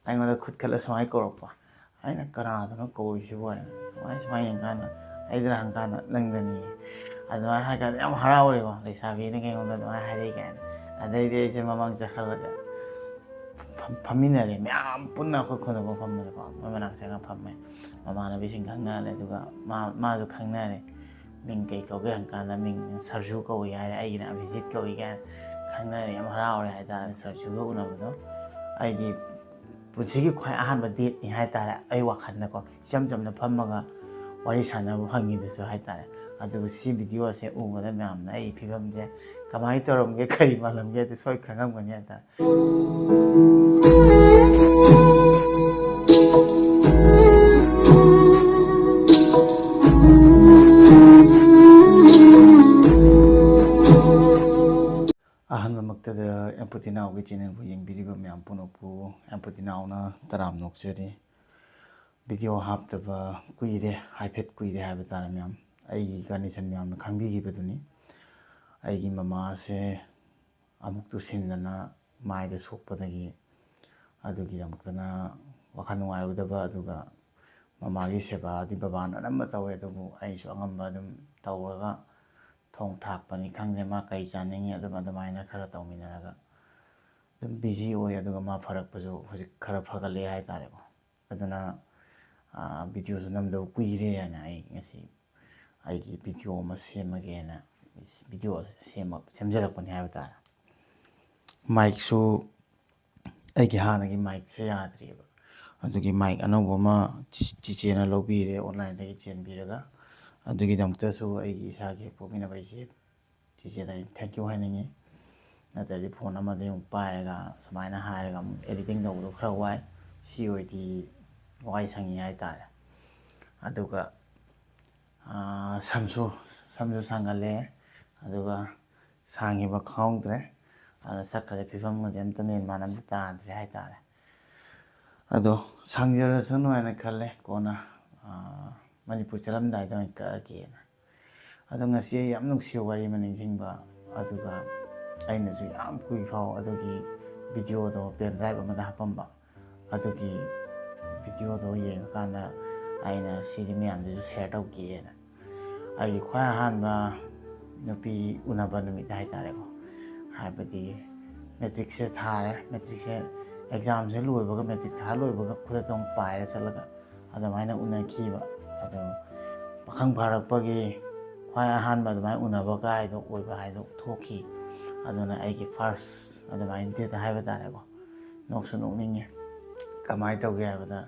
ꯑꯩꯉꯣꯟꯗ ꯈꯨꯠ ꯈꯠꯂ ꯁꯨꯃꯥꯏꯅ ꯀꯧꯔꯛꯄ ꯑꯩꯅ ꯀꯅꯥꯗꯅꯣ ꯀꯧꯔꯤꯁꯤꯕꯨ ꯍꯥꯏꯅ ꯁꯨꯃꯥꯏꯅ ꯌꯦꯡꯀꯥꯟꯗ ꯑꯩꯗꯅ ꯍꯪꯀꯥꯟꯗ ꯅꯪꯗꯅꯤ ꯑꯗꯨꯃꯥꯏꯅ ꯍꯥꯏꯀꯥꯟꯗ ꯌꯥꯝ ꯍꯔꯥꯎꯔꯦꯀꯣ ꯂꯩꯁꯥꯕꯤꯅ ꯑꯩꯉꯣꯟꯗ ꯑꯗꯨꯃꯥꯏꯅ ꯍꯥꯏꯔꯛꯏ ꯀꯥꯏꯅ ꯑꯗꯩꯗꯤ ꯑꯩꯁꯦ ꯃꯃꯥꯡ ꯆꯠꯈꯠꯂꯒ ꯐꯝꯃꯤꯟꯅꯔꯦ ꯃꯌꯥꯝ ꯄꯨꯟꯅ ꯑꯩꯈꯣꯏ ꯈꯨꯟꯗꯣꯛꯄ ꯐꯝꯕꯗꯀꯣ ꯃꯣꯏ ꯃꯅꯥꯛ ꯆꯪꯉꯒ ꯐꯝꯃꯦ ꯃꯃꯥꯟꯅꯕꯤꯁꯤꯡ ꯈꯪꯅꯍꯜꯂꯦ ꯑꯗꯨꯒ ꯃꯥꯁꯨ ꯈꯪꯅꯔꯦ ꯃꯤꯡ ꯀꯩ ꯀꯧꯒꯦ ꯍꯪꯀꯥꯟꯗ ꯃꯤꯡ ꯁꯔꯖꯨ ꯀꯧꯏ ꯍꯥꯏꯔꯦ ꯑꯩꯒꯤꯅ ꯑꯚꯤꯖꯤꯠ ꯀꯧꯏ ꯀꯥꯏꯅ ꯈꯪꯅꯔꯦ ꯌꯥꯝ ꯍꯔꯥꯎꯔꯦ ꯍꯥꯏꯇꯥꯔꯦ ꯁꯔꯖꯨꯒ ꯎꯅꯕꯗꯣ ꯑꯩꯒꯤ ꯄꯨꯟꯁꯤꯒꯤ ꯈ꯭ꯋꯥꯏ ꯑꯍꯥꯟꯕ ꯗꯦꯠꯅꯤ ꯍꯥꯏꯇꯥꯔꯦ ꯑꯩ ꯋꯥꯈꯜꯗꯀꯣ ꯏꯆꯝ ꯆꯝꯅ ꯐꯝꯃꯒ ꯋꯥꯔꯤ ꯁꯥꯟꯅꯕ ꯐꯪꯉꯤꯗꯨꯁꯨ ꯍꯥꯏꯇꯥꯔꯦ ꯑꯗꯨꯕꯨ ꯁꯤ ꯚꯤꯗꯤꯑꯣꯁꯦ ꯎꯕꯗ ꯃꯌꯥꯝꯅ ꯑꯩ ꯐꯤꯕꯝꯁꯦ ꯀꯃꯥꯏꯅ ꯇꯧꯔꯝꯒꯦ ꯀꯔꯤ ꯃꯥꯜꯂꯝꯒꯦ ꯑꯗꯨ ꯁꯣꯏ ꯈꯪꯉꯝꯒꯅꯤ ꯍꯥꯏꯇꯥꯔꯦ ꯑꯍꯥꯟꯕꯃꯛꯇꯗ ꯑꯦꯝꯄꯨꯇꯤꯅꯥꯎꯒꯤ ꯆꯦꯅꯦꯜꯕꯨ ꯌꯦꯡꯕꯤꯔꯤꯕ ꯃꯌꯥꯝ ꯄꯨꯝꯅꯃꯛꯄꯨ ꯑꯦꯝꯄꯨꯇꯤꯅꯥꯎꯅ ꯇꯔꯥꯝ ꯅꯣꯛꯆꯔꯤ ꯚꯤꯗꯤꯑꯣ ꯍꯥꯞꯇꯕ ꯀꯨꯏꯔꯦ ꯍꯥꯏꯐꯦꯠ ꯀꯨꯏꯔꯦ ꯍꯥꯏꯕ ꯇꯥꯔꯦ ꯃꯌꯥꯝ ꯑꯩꯒꯤ ꯀꯟꯗꯤꯁꯟ ꯃꯌꯥꯝꯅ ꯈꯪꯕꯤꯈꯤꯕꯗꯨꯅꯤ ꯑꯩꯒꯤ ꯃꯃꯥꯁꯦ ꯑꯃꯨꯛ ꯇꯨꯁꯤꯟꯗꯅ ꯃꯥꯏꯗ ꯁꯣꯛꯄꯗꯒꯤ ꯑꯗꯨꯒꯤꯗꯃꯛꯇꯅ ꯋꯥꯈꯜ ꯅꯨꯡꯉꯥꯏꯔꯨꯗꯕ ꯑꯗꯨꯒ ꯃꯃꯥꯒꯤ ꯁꯦꯕꯥꯗꯤ ꯕꯕꯥꯅ ꯑꯅꯝꯕ ꯇꯧꯋꯦ ꯑꯗꯨꯕꯨ ꯑꯩꯁꯨ ꯑꯉꯝꯕ ꯑꯗꯨꯝ ꯇꯧꯔꯒ ꯊꯣꯡ ꯊꯥꯛꯄꯅꯤ ꯈꯪꯗꯦ ꯃꯥ ꯀꯩ ꯆꯥꯅꯤꯡꯉꯤ ꯑꯗꯨꯃꯥꯏꯅ ꯈꯔ ꯇꯧꯃꯤꯟꯅꯔꯒ ꯑꯗꯨꯝ ꯕꯤꯖꯤ ꯑꯣꯏ ꯑꯗꯨꯒ ꯃꯥ ꯐꯔꯛꯄꯁꯨ ꯍꯧꯖꯤꯛ ꯈꯔ ꯐꯒꯠꯂꯦ ꯍꯥꯏꯇꯥꯔꯦꯀꯣ ꯑꯗꯨꯅ ꯚꯤꯗꯤꯑꯣꯁꯨ ꯅꯝꯗꯕ ꯀꯨꯏꯔꯦ ꯍꯥꯏꯅ ꯑꯩ ꯉꯁꯤ ꯑꯩꯒꯤ ꯚꯤꯗꯤꯑꯣ ꯑꯃ ꯁꯦꯝꯃꯒꯦꯅ ꯚꯤꯗꯤꯑꯣ ꯁꯦꯝꯖꯔꯛꯄꯅꯤ ꯍꯥꯏꯕ ꯇꯥꯔꯦ ꯃꯥꯏꯛꯁꯨ ꯑꯩꯒꯤ ꯍꯥꯟꯅꯒꯤ ꯃꯥꯏꯛꯁꯦ ꯌꯥꯗ꯭ꯔꯤꯑꯕ ꯑꯗꯨꯒꯤ ꯃꯥꯏꯛ ꯑꯅꯧꯕ ꯑꯃ ꯆꯤꯆꯦꯅ ꯂꯧꯕꯤꯔꯦ ꯑꯣꯟꯂꯥꯏꯟꯗꯒꯤ ꯆꯦꯟꯕꯤꯔꯒ ꯑꯗꯨꯒꯤꯗꯃꯛꯇꯁꯨ ꯑꯩꯒꯤ ꯏꯁꯥꯒꯤ ꯄꯣꯛꯃꯤꯟꯅꯕ ꯆꯤꯆꯦꯗ ꯑꯩ ꯊꯦꯡꯛ ꯌꯨ ꯍꯥꯏꯅꯤꯡꯉꯤ ꯅꯠꯇ꯭ꯔꯗꯤ ꯐꯣꯟ ꯑꯃꯗꯤ ꯑꯃꯨꯛ ꯄꯥꯏꯔꯒ ꯁꯨꯃꯥꯏꯅ ꯍꯥꯏꯔꯒ ꯑꯃꯨꯛ ꯑꯦꯗꯤꯇꯤꯡ ꯇꯧꯕꯗꯣ ꯈꯔ ꯋꯥꯏ ꯁꯤ ꯑꯣꯏꯗꯤ ꯋꯥꯏ ꯁꯪꯉꯤ ꯍꯥꯏꯇꯥꯔꯦ ꯑꯗꯨꯒ ꯁꯝꯁꯨ ꯁꯥꯡꯒꯠꯂꯦ ꯑꯗꯨꯒ ꯁꯥꯡꯈꯤꯕ ꯈꯪꯍꯧꯗ꯭ꯔꯦ ꯑꯗꯨꯅ ꯁꯛꯀꯁꯦ ꯐꯤꯕꯝꯒꯁꯦ ꯑꯝꯇ ꯃꯦꯟ ꯑꯝꯇ ꯇꯥꯗ꯭ꯔꯦ ꯍꯥꯏꯇꯥꯔꯦ ꯑꯗꯣ ꯁꯥꯡꯖꯔꯁꯅꯨ ꯍꯥꯏꯅ ꯈꯜꯂꯦ ꯀꯣꯟꯅ ꯃꯅꯤꯄꯨꯔ ꯆꯠꯂꯝꯗꯥꯏꯗ ꯑꯣꯏꯅ ꯀꯛꯑꯒꯦꯅ ꯑꯗꯣ ꯉꯁꯤ ꯑꯩ ꯌꯥꯝ ꯅꯨꯡꯁꯤꯕ ꯋꯥꯔꯤ ꯑꯃ ꯅꯤꯡꯁꯤꯡꯕ ꯑꯗꯨꯒ ꯑꯩꯅꯁꯨ ꯌꯥꯝ ꯀꯨꯏꯐꯥꯎ ꯑꯗꯨꯒꯤ ꯚꯤꯗꯤꯑꯣꯗꯣ ꯄꯦꯟ ꯗ꯭ꯔꯥꯏꯚ ꯑꯃꯗ ꯍꯥꯞꯄꯝꯕ ꯑꯗꯨꯒꯤ ꯚꯤꯗꯤꯑꯣꯗꯣ ꯌꯦꯡꯉꯀꯥꯟꯗ ꯑꯩꯅ ꯁꯤꯗꯤ ꯃꯌꯥꯝꯗꯁꯨ ꯁꯦꯌꯔ ꯇꯧꯒꯦꯅ ꯑꯩꯒꯤ ꯈ꯭ꯋꯥꯏ ꯑꯍꯥꯟꯕ ꯅꯨꯄꯤ ꯎꯅꯕ ꯅꯨꯃꯤꯠ ꯍꯥꯏꯇꯥꯔꯦꯀꯣ ꯍꯥꯏꯕꯗꯤ ꯃꯦꯇ꯭ꯔꯤꯛꯁꯦ ꯊꯥꯔꯦ ꯃꯦꯇ꯭ꯔꯤꯛꯁꯦ ꯑꯦꯛꯖꯥꯝꯁꯦ ꯂꯣꯏꯕꯒ ꯃꯦꯇ꯭ꯔꯤꯛ ꯊꯥ ꯂꯣꯏꯕꯒ ꯈꯨꯗꯛꯇ ꯑꯃꯨꯛ ꯄꯥꯏꯔ ꯆꯠꯂꯒ ꯑꯗꯨꯃꯥꯏꯅ ꯎꯅꯈꯤꯕ ꯑꯗꯣ ꯄꯥꯈꯪ ꯐꯥꯔꯛꯄꯒꯤ ꯈ꯭ꯋꯥꯏ ꯑꯍꯥꯟꯕ ꯑꯗꯨꯃꯥꯏꯅ ꯎꯅꯕ ꯀꯥꯏꯗꯣ ꯑꯣꯏꯕ ꯍꯥꯏꯗꯣ ꯊꯣꯛꯈꯤ ꯑꯗꯨꯅ ꯑꯩꯒꯤ ꯐꯥꯔꯁ ꯑꯗꯨꯃꯥꯏꯅ ꯗꯦꯠ ꯍꯥꯏꯕ ꯇꯥꯔꯦꯀꯣ ꯅꯣꯛꯁꯨ ꯅꯣꯛꯅꯤꯡꯉꯦ ꯀꯃꯥꯏꯅ ꯇꯧꯒꯦ ꯍꯥꯏꯕꯗ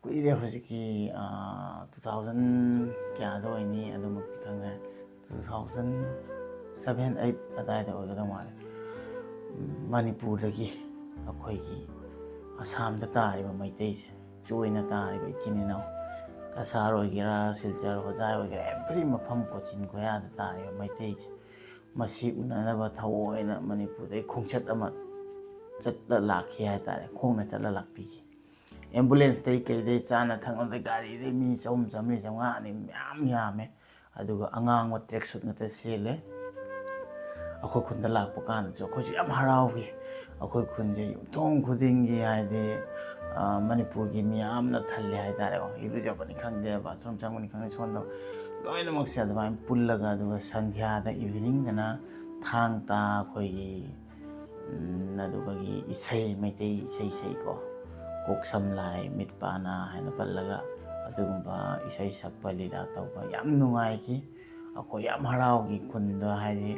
ꯀꯨꯏꯔꯦ ꯍꯧꯖꯤꯛꯀꯤ 2000 ꯀꯌꯥꯗ ꯑꯣꯏꯅꯤ ꯑꯗꯨꯃꯛꯇꯤ ꯈꯪꯉꯦ 2007, 8 ꯑꯗꯨꯋꯥꯏꯗ ꯑꯣꯏꯒꯗꯧ ꯃꯥꯜꯂꯦ ꯃꯅꯤꯄꯨꯔꯗꯒꯤ ꯑꯩꯈꯣꯏꯒꯤ ꯑꯁꯥꯝꯗ ꯇꯥꯔꯤꯕ ꯃꯩꯇꯩꯁꯦ ꯆꯣꯏꯅ ꯇꯥꯔꯤꯕ ꯏꯆꯤꯟ ꯏꯅꯥꯎ ꯀꯁꯥꯔ ꯑꯣꯏꯒꯦꯔꯥ ꯁꯤꯜꯆꯔ ꯍꯣꯖꯥꯏ ꯑꯣꯏꯒꯦꯔꯥ ꯑꯦꯕ꯭ꯔꯤ ꯃꯐꯝ ꯀꯣꯆꯤꯟ ꯀꯣꯌꯥꯗ ꯇꯥꯔꯤꯕ ꯃꯩꯇꯩꯁꯦ ꯃꯁꯤ ꯎꯅꯅꯕ ꯊꯑꯣꯏꯅ ꯃꯅꯤꯄꯨꯔꯗꯒꯤ ꯈꯣꯡꯆꯠ ꯑꯃ ꯆꯠꯂ ꯂꯥꯛꯈꯤ ꯍꯥꯏꯇꯥꯔꯦ ꯈꯣꯡꯅ ꯆꯠꯂ ꯂꯥꯛꯄꯤꯈꯤ ꯑꯦꯝꯕꯨꯂꯦꯟꯁꯇꯩ ꯀꯩꯗꯩ ꯆꯥꯅ ꯊꯛꯅꯕꯗꯩ ꯒꯥꯔꯤꯗꯩ ꯃꯤ 100, 150, 150 ꯃꯌꯥꯝ ꯌꯥꯝꯃꯦ ꯑꯗꯨꯒ ꯑꯉꯥꯡꯕ ꯇ꯭ꯔꯦꯛ ꯁꯨꯠ ꯉꯥꯛꯇ ꯁꯦꯠꯂꯦ ꯑꯩꯈꯣꯏ ꯈꯨꯟꯗ ꯂꯥꯛꯄ ꯀꯥꯟꯗꯁꯨ ꯑꯩꯈꯣꯏꯁꯨ ꯌꯥꯝ ꯍꯔꯥꯎꯈꯤ ꯑꯩꯈꯣꯏ ꯈꯨꯟꯁꯦ ꯌꯨꯝꯊꯣꯡ ꯈꯨꯗꯤꯡꯒꯤ ꯍꯥꯏꯗꯤ ꯃꯅꯤꯄꯨꯔꯒꯤ ꯃꯤꯌꯥꯝꯅ ꯊꯜꯂꯦ ꯍꯥꯏꯇꯥꯔꯦꯀꯣ ꯏꯔꯨꯖꯕꯅꯤ ꯈꯪꯗꯦ ꯕꯥꯊꯔꯨꯝ ꯆꯪꯕꯅꯤ ꯈꯪꯗꯦ ꯁꯣꯝꯗ ꯂꯣꯏꯅꯃꯛꯁꯦ ꯑꯗꯨꯃꯥꯏꯅ ꯄꯨꯜꯂꯒ ꯑꯗꯨꯒ ꯁꯟꯙ꯭ꯌꯥꯗ ꯏꯚꯤꯅꯤꯡꯗꯅ ꯊꯥꯡ ꯇꯥ ꯑꯩꯈꯣꯏꯒꯤ ꯑꯗꯨꯒꯤ ꯏꯁꯩ ꯃꯩꯇꯩ ꯏꯁꯩꯀꯣ ꯀꯣꯛ ꯁꯝ ꯂꯥꯏ ꯃꯤꯠ ꯄꯥ ꯅꯥ ꯍꯥꯏꯅ ꯄꯜꯂꯒ ꯑꯗꯨꯒꯨꯝꯕ ꯏꯁꯩ ꯁꯛꯄ ꯂꯤꯂꯥ ꯇꯧꯕ ꯌꯥꯝ ꯅꯨꯡꯉꯥꯏꯈꯤ ꯑꯩꯈꯣꯏ ꯌꯥꯝ ꯍꯔꯥꯎꯈꯤ ꯈꯨꯟꯗ ꯍꯥꯏꯗꯤ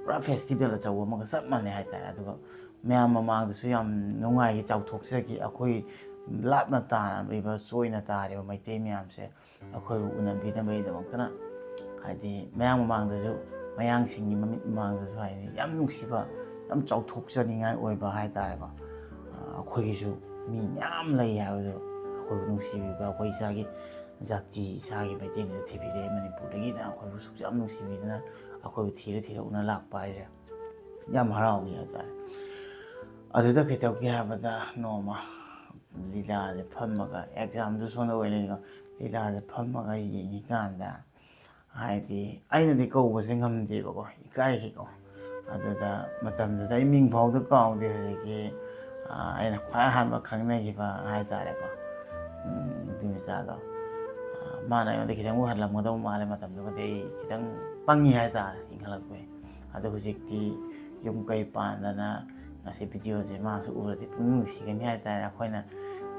ꯄꯨꯔꯥ ꯐꯦꯁꯇꯤꯚꯦꯜ ꯑꯆꯧꯕ ꯑꯃꯒ ꯆꯞ ꯃꯥꯟꯅꯩ ꯍꯥꯏꯇꯥꯔꯦ ꯑꯗꯨꯒ ꯃꯌꯥꯝ ꯃꯃꯥꯡꯗꯁꯨ ꯌꯥꯝ ꯅꯨꯡꯉꯥꯏꯈꯤ ꯆꯥꯎꯊꯣꯛꯆꯈꯤ ꯑꯩꯈꯣꯏ ꯂꯥꯞꯅ ꯇꯥꯔꯤꯕ ꯆꯣꯏꯅ ꯇꯥꯔꯤꯕ ꯃꯩꯇꯩ ꯃꯌꯥꯝꯁꯦ ꯑꯩꯈꯣꯏꯕꯨ ꯎꯅꯕꯤꯅꯕꯒꯤꯗꯃꯛꯇꯅ ꯍꯥꯏꯗꯤ ꯃꯌꯥꯝ ꯃꯃꯥꯡꯗꯁꯨ ꯃꯌꯥꯡꯁꯤꯡꯒꯤ ꯃꯃꯤꯠ ꯃꯃꯥꯡꯗꯁꯨ ꯍꯥꯏꯗꯤ ꯌꯥꯝ ꯅꯨꯡꯁꯤꯕ ꯌꯥꯝ ꯆꯥꯎꯊꯣꯛꯆꯅꯤꯡꯉꯥꯏ ꯑꯣꯏꯕ ꯍꯥꯏꯇꯥꯔꯦꯀꯣ ꯑꯩꯈꯣꯏꯒꯤꯁꯨ ꯃꯤ ꯃꯌꯥꯝ ꯂꯩ ꯍꯥꯏꯕꯗꯣ ꯑꯩꯈꯣꯏꯕꯨ ꯅꯨꯡꯁꯤꯕꯤꯕ ꯑꯩꯈꯣꯏ ꯏꯁꯥꯒꯤ ꯖꯥꯇꯤ ꯏꯁꯥꯒꯤ ꯃꯩꯇꯩꯅꯁꯨ ꯊꯤꯕꯤꯔꯛꯑꯦ ꯃꯅꯤꯄꯨꯔꯗꯒꯤꯅ ꯑꯩꯈꯣꯏꯕꯨ ꯁꯨꯛ ꯌꯥꯝ ꯅꯨꯡꯁꯤꯕꯤꯗꯅ ꯑꯩꯈꯣꯏꯕꯨ ꯊꯤꯔ ꯎꯅ ꯂꯥꯛꯄ ꯍꯥꯏꯁꯦ ꯌꯥꯝ ꯍꯔꯥꯎꯈꯤ ꯍꯥꯏꯇꯥꯔꯦ ꯑꯗꯨꯗ ꯀꯩꯗꯧꯒꯦ ꯍꯥꯏꯕꯗ ꯅꯣꯡꯃ ꯂꯤꯂꯥꯁꯦ ꯐꯝꯃꯒ ꯑꯦꯛꯖꯥꯝꯁꯨ ꯁꯣꯝꯗ ꯑꯣꯏꯔꯅꯤꯀꯣ ꯂꯤꯂꯥꯁꯦ ꯐꯝꯃꯒ ꯌꯦꯡꯉꯤꯀꯥꯟꯗ ꯍꯥꯏꯗꯤ ꯑꯩꯅꯗꯤ ꯀꯧꯕꯁꯦ ꯉꯝꯗꯦꯕꯀꯣ ꯏꯀꯥꯏꯈꯤꯀꯣ ꯑꯗꯨꯗ ꯃꯇꯝꯗꯨꯗ ꯑꯩ ꯃꯤꯡ ꯐꯥꯎꯗ ꯀꯥꯎꯗꯦ ꯍꯧꯖꯤꯛꯀꯤ ꯑꯩꯅ ꯈ꯭ꯋꯥꯏ ꯑꯍꯥꯟꯕ ꯈꯪꯅꯈꯤꯕ ꯍꯥꯏꯇꯥꯔꯦꯀꯣ ꯅꯨꯄꯤ ꯃꯆꯥꯗꯣ ꯃꯥꯅ ꯑꯩꯉꯣꯟꯗ ꯈꯤꯇꯪꯕꯨ ꯍꯜꯂꯝꯒꯗꯧ ꯃꯥꯜꯂꯦ ꯃꯇꯝꯗꯨꯒꯗꯤ ꯑꯩ ꯈꯤꯇꯪ ꯄꯪꯉꯤ ꯍꯥꯏꯇꯥꯔꯦ ꯏꯟꯈꯠꯂꯛꯄꯩ ꯑꯗꯣ ꯍꯧꯖꯤꯛꯇꯤ ꯌꯨꯝ ꯀꯩ ꯄꯥꯟꯗꯅ ꯉꯁꯤ ꯚꯤꯗꯤꯑꯣꯁꯦ ꯃꯥꯁꯨ ꯎꯔꯗꯤ ꯄꯨꯛꯅꯤꯡ ꯅꯨꯡꯁꯤꯒꯅꯤ ꯍꯥꯏꯇꯥꯔꯦ ꯑꯩꯈꯣꯏꯅ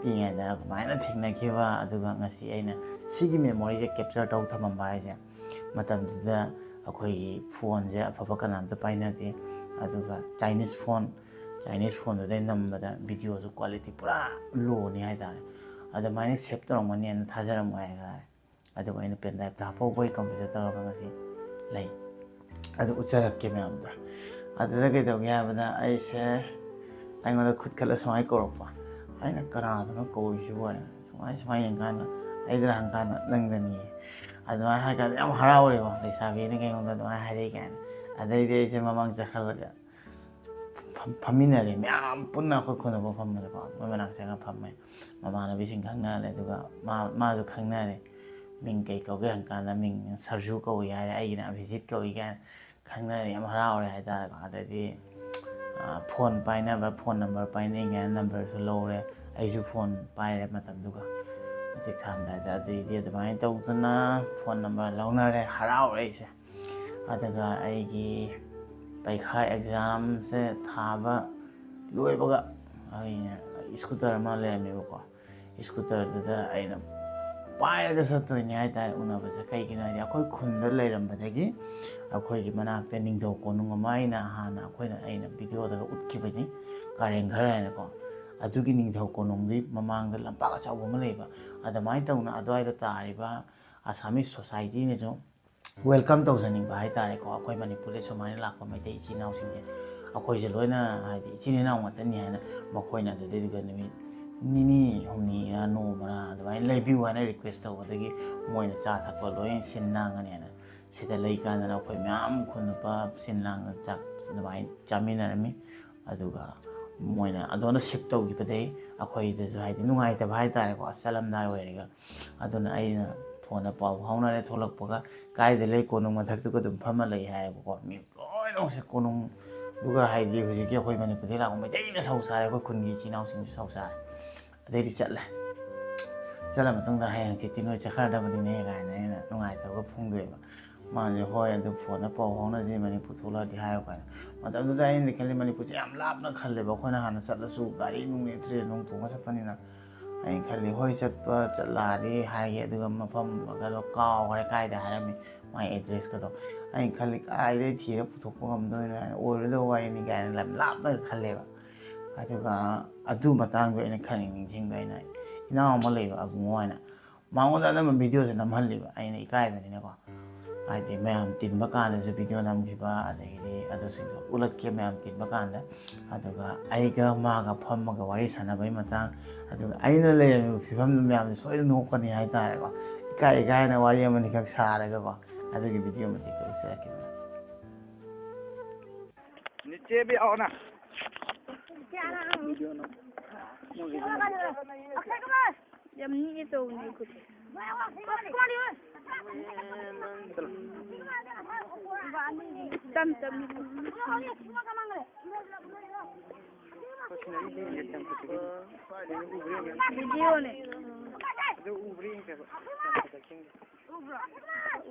ꯄꯤꯛꯏꯉꯩꯗ ꯀꯃꯥꯏꯅ ꯊꯦꯡꯅꯈꯤꯕ ꯑꯗꯨꯒ ꯉꯁꯤ ꯑꯩꯅ ꯁꯤꯒꯤ ꯃꯦꯃꯣꯔꯤꯁꯦ ꯀꯦꯞꯆꯔ ꯇꯧ ꯊꯝꯃꯝꯕ ꯍꯥꯏꯁꯦ ꯃꯇꯝꯗꯨꯗ ꯑꯩꯈꯣꯏꯒꯤ ꯐꯣꯟꯁꯦ ꯑꯐꯕ ꯀꯅꯥꯝꯇ ꯄꯥꯏꯅꯗꯦ ꯑꯗꯨꯒ ꯆꯥꯏꯅꯤꯁ ꯐꯣꯟꯗꯨꯗꯩ ꯅꯝꯕꯗ ꯚꯤꯗꯤꯑꯣꯁꯨ ꯀ꯭ꯋꯥꯂꯤꯇꯤ ꯄꯨꯔꯥ ꯂꯣꯅꯤ ꯍꯥꯏꯇꯥꯔꯦ ꯑꯗꯨꯃꯥꯏꯅ ꯁꯦꯞ ꯇꯧꯔꯝꯒꯅꯤꯅ ꯊꯥꯖꯔꯝꯃꯣꯏ ꯍꯥꯏꯇꯥꯔꯦ ꯑꯗꯨꯒ ꯑꯩꯅ ꯄꯦꯟ ꯗ꯭ꯔꯥꯏꯚꯇ ꯍꯥꯞꯍꯧꯕꯒꯤ ꯀꯝꯄ꯭ꯌꯨꯇꯔ ꯇꯧꯔꯒ ꯉꯁꯤ ꯂꯩ ꯑꯗꯨ ꯎꯠꯆꯔꯛꯀꯦ ꯃꯌꯥꯝꯗ ꯑꯗꯨꯗ ꯀꯩꯗꯧꯒꯦ ꯍꯥꯏꯕꯗ ꯑꯩꯁꯦ ꯑꯩꯉꯣꯟꯗ ꯈꯨꯠ ꯈꯠꯂ ꯁꯨꯃꯥꯏꯅ ꯀꯧꯔꯛꯄ ꯑꯩꯅ ꯀꯅꯥꯗꯅꯣ ꯀꯧꯔꯤꯁꯤꯕꯨ ꯍꯥꯏꯅ ꯁꯨꯃꯥꯏꯅ ꯌꯦꯡꯀꯥꯟꯗ ꯑꯩꯗꯅ ꯍꯪꯀꯥꯟꯗ ꯅꯪꯗꯅꯤꯌꯦ ꯑꯗꯨꯃꯥꯏꯅ ꯍꯥꯏꯀꯥꯟꯗ ꯌꯥꯝ ꯍꯔꯥꯎꯔꯦꯕ ꯂꯩꯁꯥꯕꯤꯅ ꯑꯩꯉꯣꯟꯗ ꯑꯗꯨꯃꯥꯏꯅ ꯍꯥꯏꯔꯛꯏ ꯀꯥꯏꯅ ꯑꯗꯩꯗꯤ ꯑꯩꯁꯦ ꯃꯃꯥꯡ ꯆꯠꯈꯠꯂꯒ ꯐꯝꯃꯤꯟꯅꯔꯦ ꯃꯌꯥꯝ ꯄꯨꯟꯅ ꯑꯩꯈꯣꯏ ꯈꯨꯟꯗꯣꯛꯄ ꯐꯝꯕꯗꯀꯣ ꯃꯣꯏ ꯃꯅꯥꯛ ꯆꯪꯉꯒ ꯐꯝꯃꯦ ꯃꯃꯥꯟꯅꯕꯤꯁꯤꯡ ꯈꯪꯅꯔꯦ ꯑꯗꯨꯒ ꯃꯥꯁꯨ ꯈꯪꯅꯔꯦ ꯃꯤꯡ ꯀꯩ ꯀꯧꯒꯦ ꯍꯪꯀꯥꯟꯗ ꯃꯤꯡ ꯁꯔꯖꯨ ꯀꯧꯏ ꯍꯥꯏꯔꯦ ꯑꯩꯒꯤꯅ ꯑꯚꯤꯖꯤꯠ ꯀꯧꯏ ꯀꯥꯏꯅ ꯈꯪꯅꯔꯦ ꯌꯥꯝ ꯍꯔꯥꯎꯔꯦ ꯍꯥꯏꯇꯥꯔꯦꯀꯣ ꯑꯗꯩꯗꯤ ꯐꯣꯟ ꯄꯥꯏꯅꯕ ꯐꯣꯟ ꯅꯝꯕꯔ ꯄꯥꯏꯅꯩ ꯀꯥꯏꯅ ꯅꯝꯕꯔꯁꯨ ꯂꯧꯔꯦ ꯑꯩꯁꯨ ꯐꯣꯟ ꯄꯥꯏꯔꯦ ꯃꯇꯝꯗꯨꯒ ꯍꯧꯖꯤꯛ ꯊꯥꯔꯝꯗꯥꯏꯗ ꯑꯗꯩꯗꯤ ꯑꯗꯨꯃꯥꯏꯅ ꯇꯧꯗꯅ ꯐꯣꯟ ꯅꯝꯕꯔ ꯂꯧꯅꯔꯦ ꯍꯔꯥꯎꯔꯦ ꯑꯩꯁꯦ ꯑꯗꯨꯒ ꯑꯩꯒꯤ ꯄꯩꯈꯥ ꯑꯦꯛꯖꯥꯝꯁꯦ ꯊꯥꯕ ꯂꯣꯏꯕꯒ ꯑꯩꯅ ꯁ꯭ꯀꯨꯇꯔ ꯑꯃ ꯂꯩꯔꯝꯃꯦꯕꯀꯣ ꯁ꯭ꯀꯨꯇꯔꯗꯨꯗ ꯑꯩꯅ ꯄꯥꯏꯔꯒ ꯆꯠꯇꯣꯏꯅꯦ ꯍꯥꯏꯇꯥꯔꯦ ꯎꯅꯕꯁꯦ ꯀꯩꯒꯤꯅꯣ ꯍꯥꯏꯗꯤ ꯑꯩꯈꯣꯏ ꯈꯨꯟꯗ ꯂꯩꯔꯝꯕꯗꯒꯤ ꯑꯩꯈꯣꯏꯒꯤ ꯃꯅꯥꯛꯇ ꯅꯤꯡꯊꯧ ꯀꯣꯅꯨꯡ ꯑꯃ ꯑꯩꯅ ꯚꯤꯗꯤꯑꯣꯗꯒ ꯎꯠꯈꯤꯕꯅꯤ ꯀꯥꯔꯦꯡꯘꯔ ꯍꯥꯏꯅꯀꯣ ꯑꯗꯨꯒꯤ ꯅꯤꯡꯊꯧ ꯀꯣꯅꯨꯡꯒꯤ ꯃꯃꯥꯡꯗ ꯂꯝꯄꯥꯛ ꯑꯆꯧꯕ ꯑꯃ ꯂꯩꯕ ꯑꯗꯨꯃꯥꯏꯅ ꯇꯧꯅ ꯑꯗꯨꯋꯥꯏꯗ ꯇꯥꯔꯤꯕ ꯑꯁꯥꯃꯤꯁ ꯁꯣꯁꯥꯏꯇꯤꯅꯁꯨ ꯋꯦꯜꯀꯝ ꯇꯧꯖꯅꯤꯡꯕ ꯍꯥꯏꯇꯥꯔꯦꯀꯣ ꯑꯩꯈꯣꯏ ꯃꯅꯤꯄꯨꯔꯗ ꯁꯨꯃꯥꯏꯅ ꯂꯥꯛꯄ ꯃꯩꯇꯩ ꯏꯆꯤꯜ ꯏꯅꯥꯎꯁꯤꯡꯁꯦ ꯑꯩꯈꯣꯏꯁꯦ ꯂꯣꯏꯅ ꯍꯥꯏꯗꯤ ꯏꯆꯤꯜ ꯏꯅꯥꯎ ꯉꯥꯛꯇꯅꯤ ꯍꯥꯏꯅ ꯃꯈꯣꯏꯅ ꯑꯗꯨꯗꯩꯗꯨꯒ ꯅꯨꯃꯤꯠ ꯅꯤꯅꯤ ꯍꯨꯝꯅꯤꯔ ꯅꯣꯡꯃꯔ ꯑꯗꯨꯃꯥꯏꯅ ꯂꯩꯕꯤꯌꯨ ꯍꯥꯏꯅ ꯔꯤꯀ꯭ꯋꯦꯁ ꯇꯧꯕꯗꯒꯤ ꯃꯣꯏꯅ ꯆꯥ ꯊꯛꯄ ꯂꯣꯏꯅ ꯁꯤꯟ ꯂꯥꯡꯒꯅꯦꯅ ꯁꯤꯗ ꯂꯩꯀꯥꯟꯗꯅ ꯑꯩꯈꯣꯏ ꯃꯌꯥꯝ ꯈꯨꯟ ꯅꯨꯄꯥ ꯁꯤꯟ ꯂꯥꯡꯅ ꯆꯥꯛ ꯑꯗꯨꯃꯥꯏꯅ ꯆꯥꯃꯤꯟꯅꯔꯝꯃꯤ ꯑꯗꯨꯒ ꯃꯣꯏꯅ ꯑꯗꯣꯝꯗ ꯁꯤꯐ ꯇꯧꯈꯤꯕꯗꯩ ꯑꯩꯈꯣꯏꯗꯁꯨ ꯍꯥꯏꯗꯤ ꯅꯨꯡꯉꯥꯏꯇꯕ ꯍꯥꯏꯇꯥꯔꯦꯀꯣ ꯆꯠꯂꯝꯗꯥꯏ ꯑꯣꯏꯔꯒ ꯑꯗꯨꯅ ꯑꯩꯅ ꯐꯣꯟꯗ ꯄꯥꯎ ꯐꯥꯎꯅꯔꯦ ꯊꯣꯛꯂꯛꯄꯒ ꯀꯥꯏꯗ ꯂꯩ ꯀꯣꯅꯨꯡ ꯃꯊꯛꯇꯨꯒ ꯑꯗꯨꯝ ꯐꯝꯃ ꯂꯩ ꯍꯥꯏꯌꯦꯕꯀꯣ ꯃꯤ ꯂꯣꯏꯅꯃꯛꯁꯦ ꯀꯣꯅꯨꯡꯗꯨꯒ ꯍꯥꯏꯗꯤ ꯍꯧꯖꯤꯛꯀꯤ ꯑꯩꯈꯣꯏ ꯃꯅꯤꯄꯨꯔꯗꯒꯤ ꯂꯥꯛꯄ ꯃꯩꯇꯩꯅ ꯁꯧ ꯁꯥꯔꯦ ꯑꯩꯈꯣꯏ ꯈꯨꯟꯒꯤ ꯏꯆꯤꯜ ꯏꯅꯥꯎꯁꯤꯡꯁꯨ ꯁꯧ ꯁꯥꯔꯦ ꯑꯗꯩꯗꯤ ꯆꯠꯂ ꯃꯇꯨꯡꯗ ꯍꯌꯦꯡ ꯍꯪꯆꯤꯠꯇꯤ ꯅꯣꯏ ꯆꯠꯈ꯭ꯔꯗꯕꯅꯤꯅꯦ ꯀꯥꯏꯅ ꯑꯩꯅ ꯅꯨꯡꯉꯥꯏꯇꯕꯒ ꯐꯣꯡꯗꯣꯛꯑꯦꯕ ꯃꯥꯁꯦ ꯍꯣꯏ ꯑꯗꯨ ꯐꯣꯟꯗ ꯄꯥꯎ ꯐꯥꯎꯅꯁꯤ ꯃꯅꯤꯄꯨꯔ ꯊꯣꯛꯂꯛꯑꯗꯤ ꯍꯥꯏꯌꯣ ꯀꯥꯏꯅ ꯃꯇꯝꯗꯨꯗ ꯑꯩꯅꯗꯤ ꯈꯜꯂꯤ ꯃꯅꯤꯄꯨꯔꯁꯦ ꯌꯥꯝ ꯂꯥꯞꯅ ꯈꯜꯂꯦꯕ ꯑꯩꯈꯣꯏꯅ ꯍꯥꯟꯅ ꯆꯠꯂꯁꯨ ꯒꯥꯔꯤ ꯅꯨꯡ ꯇ꯭ꯔꯦꯟ ꯅꯨꯡ ꯇꯣꯡꯉ ꯆꯠꯄꯅꯤꯅ ꯑꯩꯅ ꯈꯜꯂꯤ ꯍꯣꯏ ꯆꯠꯂꯛꯑꯗꯤ ꯍꯥꯏꯒꯦ ꯑꯗꯨꯒ ꯃꯐꯝꯒꯗꯣ ꯀꯥꯎꯈ꯭ꯔꯦ ꯀꯥꯏꯗ ꯍꯥꯏꯔꯝꯃꯤ ꯃꯥꯏ ꯑꯦꯗ꯭ꯔꯦꯁꯀꯗꯣ ꯑꯩꯅ ꯈꯜꯂꯤ ꯀꯥꯏꯗꯒꯤ ꯊꯤꯔ ꯄꯨꯊꯣꯛꯄ ꯉꯝꯗꯣꯏꯅꯣ ꯍꯥꯏꯅ ꯑꯣꯏꯔꯣꯏꯗꯕ ꯋꯥꯔꯤꯅꯤ ꯀꯥꯏꯅ ꯂꯝ ꯂꯥꯞꯅꯒ ꯈꯜꯂꯦꯕ ꯑꯗꯨꯒ ꯑꯗꯨ ꯃꯇꯥꯡꯗꯣ ꯑꯩꯅ ꯅꯤꯡꯁꯤꯡꯕ ꯑꯩꯅ ꯏꯅꯥꯎ ꯑꯃ ꯂꯩꯕ ꯑꯕꯨꯡꯉꯣ ꯍꯥꯏꯅ ꯃꯉꯣꯟꯗ ꯑꯅꯝꯕ ꯚꯤꯗꯤꯑꯣꯁꯦ ꯅꯝꯍꯜꯂꯤꯕ ꯑꯩꯅ ꯏꯀꯥꯏꯕꯅꯤꯅꯀꯣ ꯍꯥꯏꯗꯤ ꯃꯌꯥꯝ ꯇꯤꯟꯕ ꯀꯥꯟꯗꯁꯨ ꯚꯤꯗꯤꯑꯣ ꯅꯝꯈꯤꯕ ꯑꯗꯒꯤꯗꯤ ꯑꯗꯨꯁꯤꯡꯗꯣ ꯎꯠꯂꯛꯀꯦ ꯃꯌꯥꯝ ꯇꯤꯟꯕ ꯀꯥꯟꯗ ꯑꯗꯨꯒ ꯑꯩꯒ ꯃꯥꯒ ꯐꯝꯃꯒ ꯋꯥꯔꯤ ꯁꯥꯟꯅꯕꯒꯤ ꯃꯇꯥꯡ ꯑꯗꯨꯒ ꯑꯩꯅ ꯂꯩꯔꯝꯃꯤꯕ ꯐꯤꯕꯝꯗꯨ ꯃꯌꯥꯝꯁꯦ ꯁꯣꯏꯗꯅ ꯅꯣꯛꯀꯅꯤ ꯍꯥꯏꯇꯥꯔꯦꯀꯣ ꯏꯀꯥꯏꯅ ꯋꯥꯔꯤ ꯑꯃꯅꯤꯈꯛ ꯁꯥꯔꯒꯀꯣ ꯑꯗꯨꯒꯤ ꯚꯤꯗꯤꯑꯣ ꯃꯇꯦꯛꯇꯣ ꯎꯠꯆꯔꯛꯀꯦꯕ नीचे भी आओ ना जमनी तो कुछ तम तम वीडियो ने जो उभरी के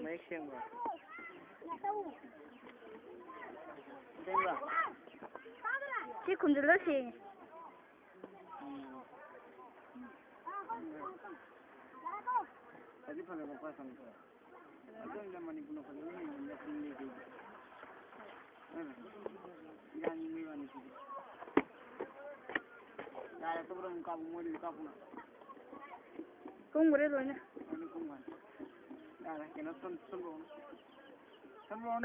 मैं शेंग ची खुंजला से अभी फले को पास हमको अगर जब मनी पुनो फले नहीं मिलता पिंडी की यार नहीं वाली चीज़ यार तो बड़ा उनका मोड़ी का पुना कौन बोले लोने यार के ना सुन लो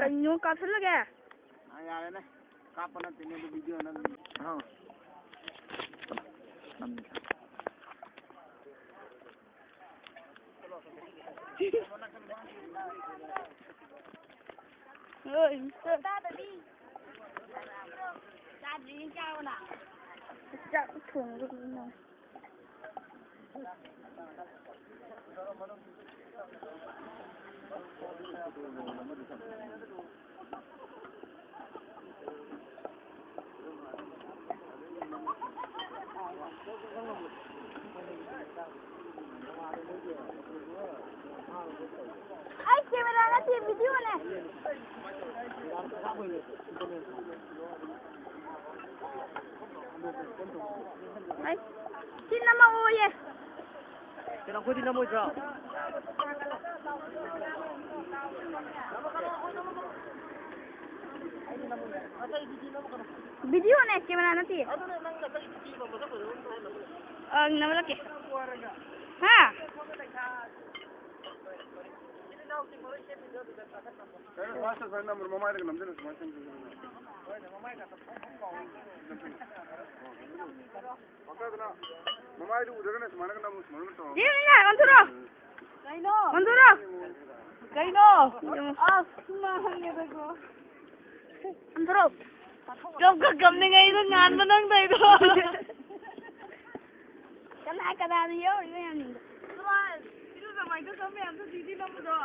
कन्यो का चल गया यार ना कापना तेरे तो वीडियो ना हाँ ơi ta đi ta đi cao nè chắc thùng luôn nè Ai camera na ti video ne. Ai. Tin na mau ye. Kailan ko din na mo siya? Video ne camera na ti. Ang namalaki. Ha? Dili na, konturo. Kaino? Konturo. Kaino? Ah, mahangya ko. Konturo. Jom ka gamne ngai do ngan manang dai do. Kana niyo, yan. Tuan, itu sa mai ko sa me am to didi na mo do.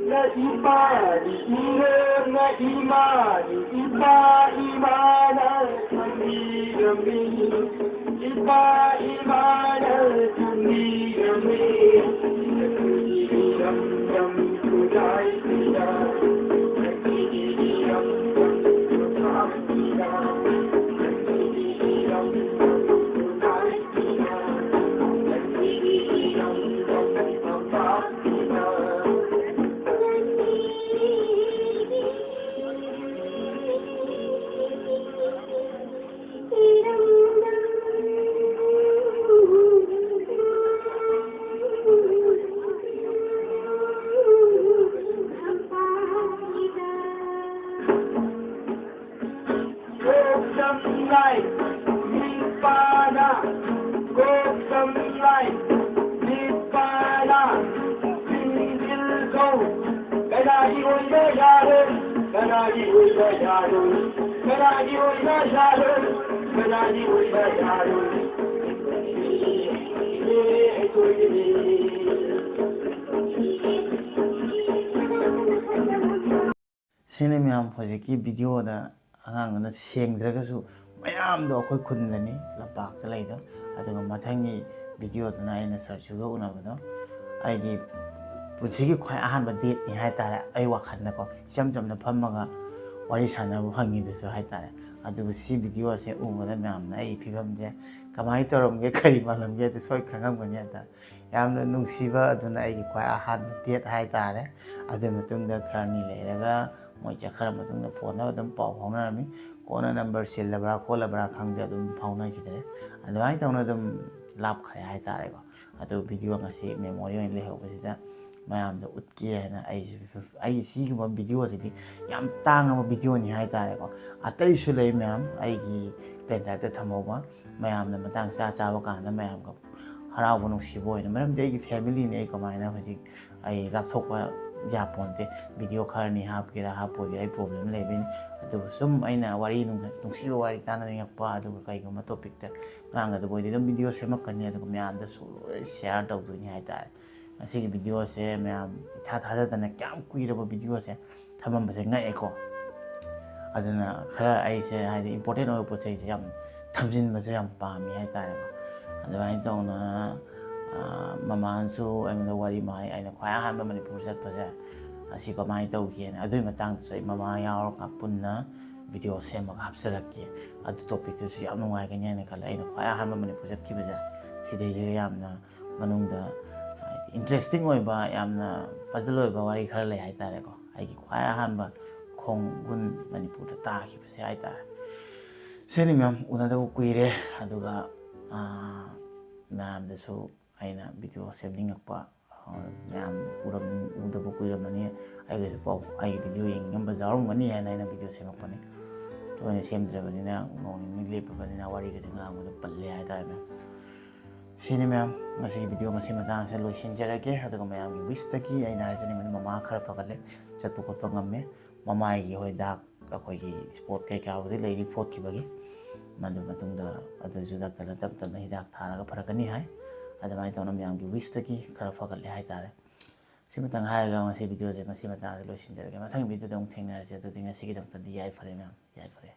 Na imani, na imani, imana, tunirami, imana, tunirami, yam yam tudai tida, yam yam tudai tida, yam tudai tida, yam tudai tida. Sini miyam hojiki video da angang na sengdragasu mayam do akhoi khundani lapak ta leido aduga mathangi video da na aina search ga unabado aigi punsigi khwai ahanba date ni hai tare ai wakhan na ko cham cham na phammaga wari sana bu hangi desu hai tare aduga si video se umada miyam na ai phibam je kamai torom ge kari malam ge de soi khangam gani ata yamna nungsiba aduna aigi khwai ahanba date hai tare adu matungda kharni leiraga moi chakara matungda phone adum pau faunarami kona number sillabra kolabra khangde adum fauna khidare adwai tawna adum lap khare hai tare ko adu video ngasi memory oin lehobasida mayam da utki haina ai si guma video sidi yam tangama video ni hai tare ko atai su lei mayam ai gi pen drive ta thamoba mayam da matang cha cha ba kan da mayam ko harau bunung sibo ina maram de gi family ne ko maina hoji ai rap thok ba ya ponte video kharni hap gira hapo gira ai problem lebin adu sum aina wari nung sibo wari tana ni pa adu kai guma topic ta nganga da boy de video semak kan ni adu mayam da su share taw du ni hai tare asigi video se mayam tha tha da na kyam kuiraba video se thamam ba se ngai ko aduna khara ai se hai important oi po chei se yam thamjin ba se yam pa mi hai tare adai tong na mamansu ang wari mai ai na khwai ahanba manipur sat pa se asi ko mai tau ki na adui matang sai mama yaw ka punna video se mag hapsarak ki adu topic su yam nungai ka nya ne kala ai na khwai ahanba manipur sat ki ba ja sidai je yam na manung da interesting oi ba yam na puzzle oi ba wari khar le hai tare ko ai ki khwai ahanba khong gun manipur da ta ki ba se hai tare seni myam una da kuire aduga nam da so aina video semning apa nam uram uda bu kuira mani ai ga pau ai video yeng ngam bazar mani ana ina video semak pani to ne sem dra bani na ngong ni le pa bani na wari ga janga mu da palle ai ta na sini myam ngasi video masi mata se lo shin jara ke aduga myam gi wish ta ki aina jani mani mama khara pagale chat pu ko ngamme mama ai gi hoi da akoi gi sport kai ka wari le report ki bagi mandu matung da adu judak tala tap tap na hidak thara ga pharakani hai adamai tawna myam gi wish ta ki khara pagale hai tare simatang hai ga ngasi video je ngasi mata lo shin jara ke mathang video dong thengna se ta dinga sigi dong ta di ai phare myam yai phare